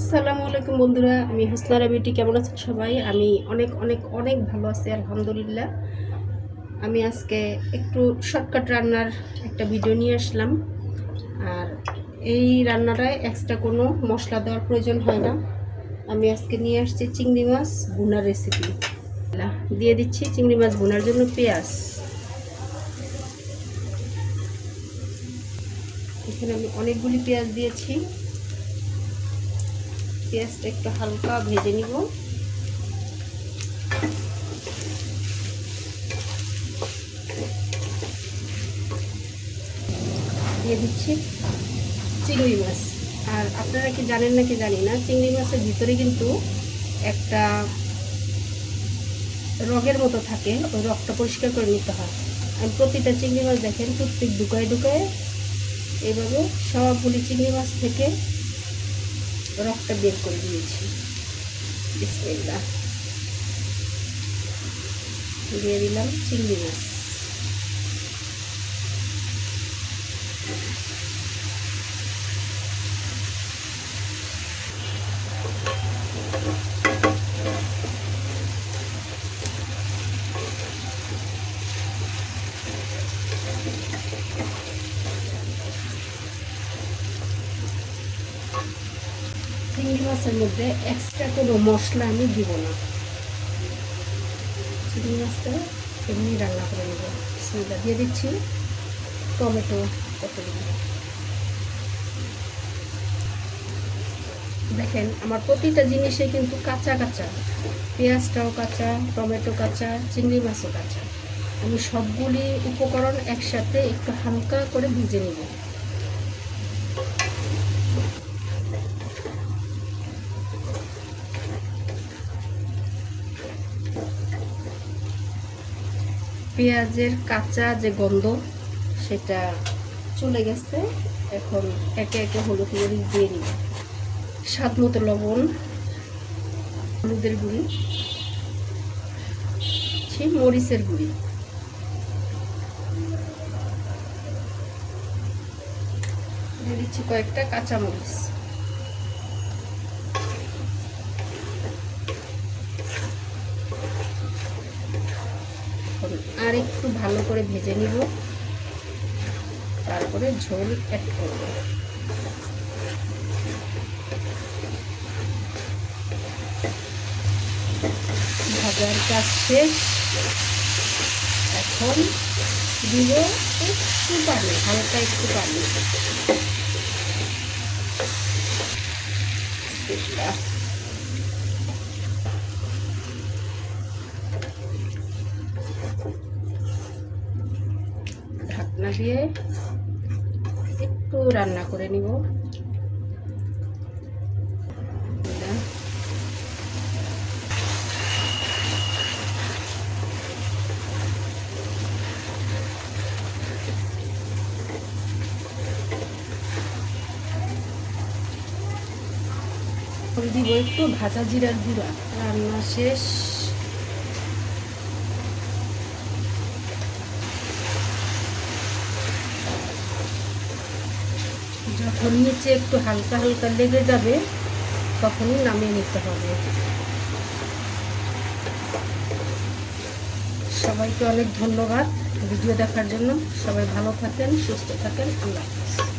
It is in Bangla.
আসসালামু আলাইকুম বন্ধুরা, আমি হোসনারা বিউটি। কেমন আছেন সবাই? আমি অনেক অনেক অনেক ভালো আছি আলহামদুলিল্লাহ। আমি আজকে একটু শর্টকাট রান্নার একটা ভিডিও নিয়ে আসলাম। আর এই রান্নাটায় এক্সট্রা কোনো মশলা দেওয়ার প্রয়োজন হয় না। আমি আজকে নিয়ে আসছি চিংড়ি মাছ ভুনার রেসিপি। দিয়ে দিচ্ছি চিংড়ি মাছ ভুনার জন্য পেঁয়াজ। এখানে আমি অনেকগুলি পেঁয়াজ দিয়েছি। পেঁয়াজটা একটু হালকা ভেজে নিব। দিয়ে দিচ্ছি চিংড়ি মাছ। আর আপনারা কি জানেন নাকি জানি না, চিংড়ি মাছের ভিতরে কিন্তু একটা রগের মতো থাকে, ওই রগটা পরিষ্কার করে নিতে হয়। আমি প্রতিটা চিংড়ি মাছ দেখেন টুথপিক ঢুকায় ঢুকায় এইভাবে সবগুলি চিংড়ি মাছ থেকে রগটা বের করে দিয়েছি। বিসমিল্লাহ, দিয়ে দিলাম চিংড়ি মাছ। চিংড়ি মাছের মধ্যে এক্সট্রা কোনো মশলা আমি দিব না। চিংড়ি মাছটা এমনি রান্না করে নেব। বিসমিল্লাহ, দিয়ে দিচ্ছি টমেটো কতগুলো। দেখেন আমার প্রতিটা জিনিসে কিন্তু কাঁচা কাঁচা, পেঁয়াজটাও কাঁচা, টমেটো কাঁচা, চিংড়ি মাছও কাঁচা। আমি সবগুলি উপকরণ একসাথে একটু হালকা করে ভেজে নেব। পেঁয়াজের কাঁচা যে গন্ধ সেটা চলে গেছে। এখন একে একে হলুদ মরিচ দিয়ে নিব, স্বাদ মতো লবণ, হলুদের গুঁড়ি, মরিচের গুঁড়ি, দিয়ে দিচ্ছি কয়েকটা কাঁচামরিচ। আর একটু ভালো করে ভেজে নিব, তারপরে ঝোল অ্যাড করব। ভাজার কাজ শেষ। এখন দিব একটু পানি, হালকা একটু পানি। ঢাকনা দিয়ে একটু রান্না করে নিব। দিব একটু ভাজা জিরার গুঁড়া। রান্না শেষ। যখন নিচে একটু হালকা হালকা লেগে যাবে তখনই নামিয়ে নিতে হবে। সবাইকে অনেক ধন্যবাদ ভিডিও দেখার জন্য। সবাই ভালো থাকেন, সুস্থ থাকেন। আল্লাহ হাফেজ।